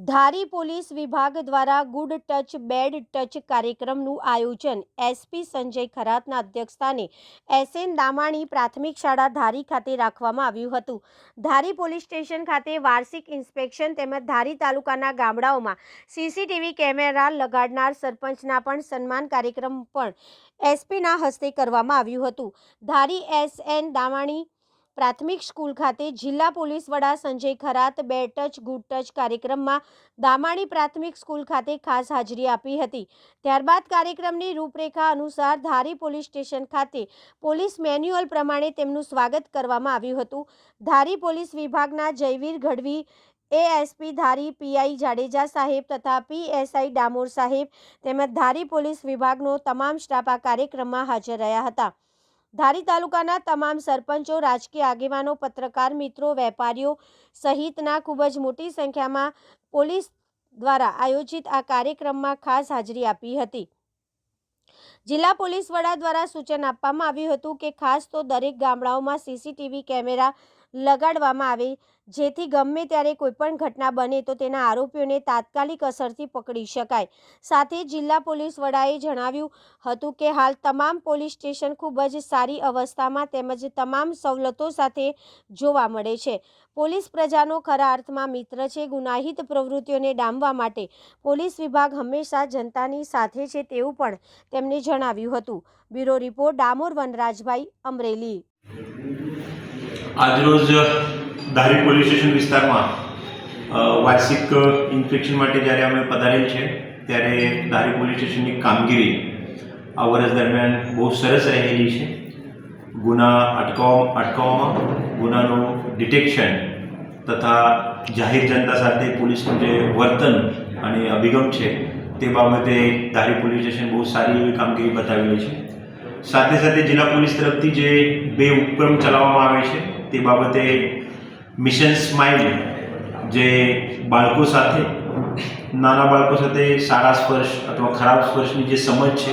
ધારી police વિભાગ દ્વારા good touch bed touch કાર્યક્રમનું આયોજન એસપી સંજય ખરાતના અધ્યક્ષસ્થાને એસએન દામાણી પ્રાથમિક શાળા ધારી ખાતે રાખવામાં આવ્યું હતું। ધારી પોલીસ સ્ટેશન ખાતે વાર્ષિક ઇન્સ્પેક્શન તેમજ ધારી તાલુકાના ગામડાઓમાં સીસીટીવી કેમેરા લગાડનાર સરપંચના પણ સન્માન કાર્યક્રમ પણ એસપીના હસ્તે કરવામાં આવ્યું હતું। ધારી એસએન દામાણી પ્રાથમિક સ્કૂલ ખાતે જિલ્લા પોલીસ વડા Sanjay Kharat bed touch good touch કાર્યક્રમમાં દામાણી પ્રાથમિક સ્કૂલ ખાતે ખાસ હાજરી આપી હતી। ત્યારબાદ કાર્યક્રમની રૂપરેખા અનુસાર ધારી પોલીસ સ્ટેશન ખાતે પોલીસ મેન્યુઅલ પ્રમાણે તેમનું સ્વાગત કરવામાં આવ્યું હતું। ધારી પોલીસ વિભાગના જયવીર ગઢવી, એએસપી ધારી પીઆઈ જાડેજા સાહેબ તથા પીએસઆઈ ડામોર સાહેબ તેમજ ધારી પોલીસ વિભાગનો તમામ સ્ટાફ આ કાર્યક્રમમાં હાજર રહ્યા હતા। ધારી તાલુકાના તમામ સરપંચો, રાજકીય આગેવાનો, પત્રકાર મિત્રો, વેપારીઓ સહિતના ખૂબ જ મોટી સંખ્યામાં પોલીસ દ્વારા આયોજિત આ કાર્યક્રમમાં ખાસ હાજરી આપી હતી। જિલ્લા પોલીસ વડા દ્વારા સૂચન આપવામાં આવ્યું હતું કે ખાસ તો દરેક ગામડાઓમાં સીસીટીવી કેમેરા લગાડવામાં આવે, જેથી ગમે ત્યારે કોઈપણ ઘટના બને તો તેના આરોપીઓને તાત્કાલિક અસરથી પકડી શકાય। સાથે જિલ્લા પોલીસ વડાએ જણાવ્યું હતું કે હાલ તમામ પોલીસ સ્ટેશન ખૂબ જ સારી અવસ્થામાં તેમજ તમામ સવલતો સાથે જોવા મળે છે। પોલીસ પ્રજાનો ખરા અર્થમાં મિત્ર છે। ગુનાહિત પ્રવૃત્તિઓને ડામવા માટે પોલીસ વિભાગ હંમેશા જનતાની સાથે છે તેવું પણ તેમણે જણાવ્યું હતું। Bureau report Damor વનરાજભાઈ, Amreli. આજરોજ ધારી પોલીસ સ્ટેશન વિસ્તારમાં વાર્ષિક ઇન્સ્પેક્શન માટે જ્યારે અમે પધારેલ છે ત્યારે ધારી પોલીસ સ્ટેશનની કામગીરી આ વર્ષ દરમિયાન બહુ સરસ રહેલી છે। ગુના અટકાવવામાં, ગુનાનું ડિટેક્શન તથા જાહેર જનતા સાથે પોલીસનું જે વર્તન અને અભિગમ છે તે બાબતે ધારી પોલીસ સ્ટેશન બહુ સારી એવી કામગીરી બતાવેલી છે। સાથે સાથે જિલ્લા પોલીસ તરફથી જે 2 ઉપક્રમ ચલાવવામાં આવે છે તે બાબતે મિશન સ્માઇલ, જે બાળકો સાથે, નાના બાળકો સાથે સારા સ્પર્શ અથવા ખરાબ સ્પર્શની જે સમજ છે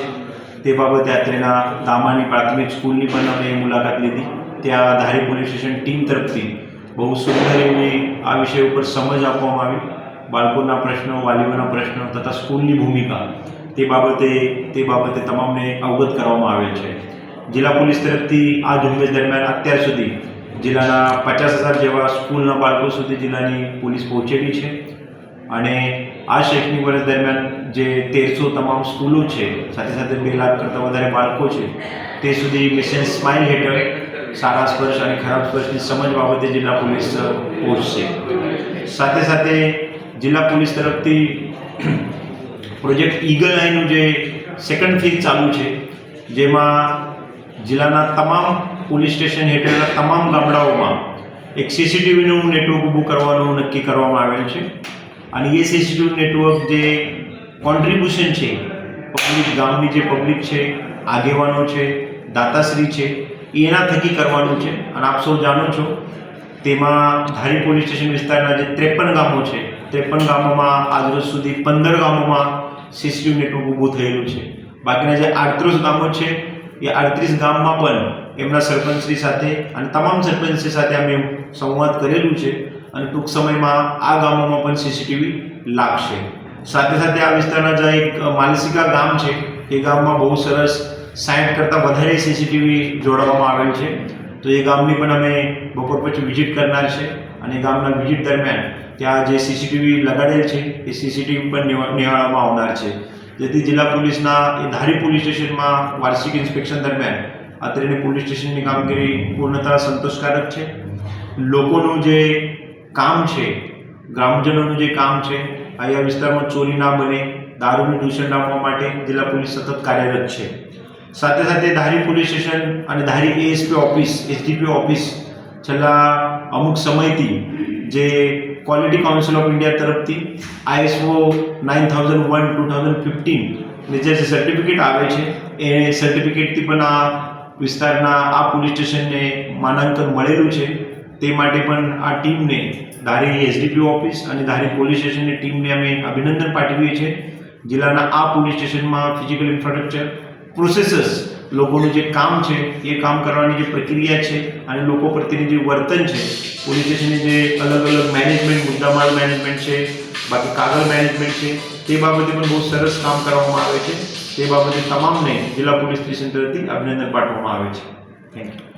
તે બાબતે અત્રેના દામાણી પ્રાથમિક સ્કૂલની પણ અમે મુલાકાત લીધી। ત્યાં ધારી પોલીસ સ્ટેશન ટીમ તરફથી બહુ સુંદર એવી આ વિષય ઉપર સમજ આપવામાં આવી। બાળકોના પ્રશ્નો, વાલીઓના પ્રશ્નો તથા સ્કૂલની ભૂમિકા તે બાબતે તમામને અવગત કરવામાં આવેલ છે। જિલ્લા પોલીસ તરફથી આ ઝુંબેશ દરમિયાન અત્યાર સુધી જિલ્લાના 50,000 જેવા સ્કૂલના બાળકો સુધી જિલ્લાની પોલીસ પહોંચેલી છે અને આ શૈક્ષણિક વર્ષ દરમિયાન જે 1300 તમામ સ્કૂલો છે, સાથે સાથે 2 લાખ કરતાં વધારે બાળકો છે તે સુધી મિશન સ્માઇલ હેઠળ સારા સ્પર્શ અને ખરાબ સ્પર્શની સમજ બાબતે જિલ્લા પોલીસ પહોંચશે। સાથે સાથે જિલ્લા પોલીસ તરફથી પ્રોજેક્ટ ઈગલ આઈનું જે સેકન્ડ ફેઝ ચાલુ છે, જેમાં જિલ્લાના તમામ પોલીસ સ્ટેશન હેઠળના તમામ ગામડાઓમાં એક સીસીટીવીનું નેટવર્ક ઊભું કરવાનું નક્કી કરવામાં આવેલ છે અને એ સીસીટીવી નેટવર્ક જે કોન્ટ્રીબ્યુશન છે, પબ્લિક, ગામની જે પબ્લિક છે, આગેવાનો છે, દાતાશ્રી છે, એના થકી કરવાનું છે। અને આપ સૌ જાણો છો તેમાં ધારી પોલીસ સ્ટેશન વિસ્તારના જે 53 ગામો છે, 53 ગામોમાં આજરોજ સુધી 15 ગામોમાં સીસીટીવી નેટવર્ક ઊભું થયેલું છે। બાકીના જે 38 ગામો છે એ 38 ગામમાં પણ એમના સરપંચશ્રી સાથે અને તમામ સરપંચશ્રી સાથે અમે સંવાદ કરેલું છે અને ટૂંક સમયમાં આ ગામોમાં પણ સીસીટીવી લાગશે। સાથે સાથે આ વિસ્તારના જે એક માલસિકા ગામ છે એ ગામમાં બહુ સરસ 60 કરતાં વધારે સીસીટીવી જોડવામાં આવેલ છે, તો એ ગામની પણ અમે બપોર પછી વિઝિટ કરનાર છે અને ગામના વિઝિટ દરમિયાન ત્યાં જે સીસીટીવી લગાડેલ છે એ સીસીટીવી પણ નિહાળવામાં આવનાર છે, જેથી જિલ્લા પોલીસના એ ધારી પોલીસ સ્ટેશનમાં વાર્ષિક ઇન્સ્પેક્શન દરમિયાન અત્રેની પોલીસ સ્ટેશનની કામગીરી પૂર્ણતઃ સંતોષકારક છે। લોકોનું જે કામ છે, ગ્રામજનોનું જે કામ છે, અહીંયા વિસ્તારમાં ચોરી ના બને, દારૂનું દૂષણ ડામવા માટે જિલ્લા પોલીસ સતત કાર્યરત છે। સાથે સાથે ધારી પોલીસ સ્ટેશન અને ધારી એએસપી ઓફિસ, એસડીપી ઓફિસ છેલ્લા અમુક સમયથી જે ક્વોલિટી કાઉન્સિલ ઓફ ઇન્ડિયા તરફથી ISO 9001:2015 ને જે સર્ટિફિકેટ આવે છે એ સર્ટિફિકેટથી પણ આ વિસ્તારના આ પોલીસ સ્ટેશનને માનાંકન મળેલું છે। તે માટે પણ આ ટીમને, ધારી એસડીપી ઓફિસ અને ધારી પોલીસ સ્ટેશનની ટીમને અમે અભિનંદન પાઠવીએ છીએ। જિલ્લાના આ પોલીસ સ્ટેશનમાં ફિઝિકલ ઇન્ફ્રાસ્ટ્રક્ચર, પ્રોસેસીસ, લોકોનું જે કામ છે એ કામ કરવાની જે પ્રક્રિયા છે અને લોકો પ્રત્યેની જે વર્તન છે, પોલીસ સ્ટેશનની જે અલગ અલગ મેનેજમેન્ટ, મુદ્દામાલ મેનેજમેન્ટ છે, બાકી કાગળ મેનેજમેન્ટ છે તે બાબતે પણ બહુ સરસ કામ કરવામાં આવે છે. તે બાબતે તમામને જિલ્લા પોલીસ સ્ટેશન તરફથી અભિનંદન પાઠવવામાં આવે છે. Thank you.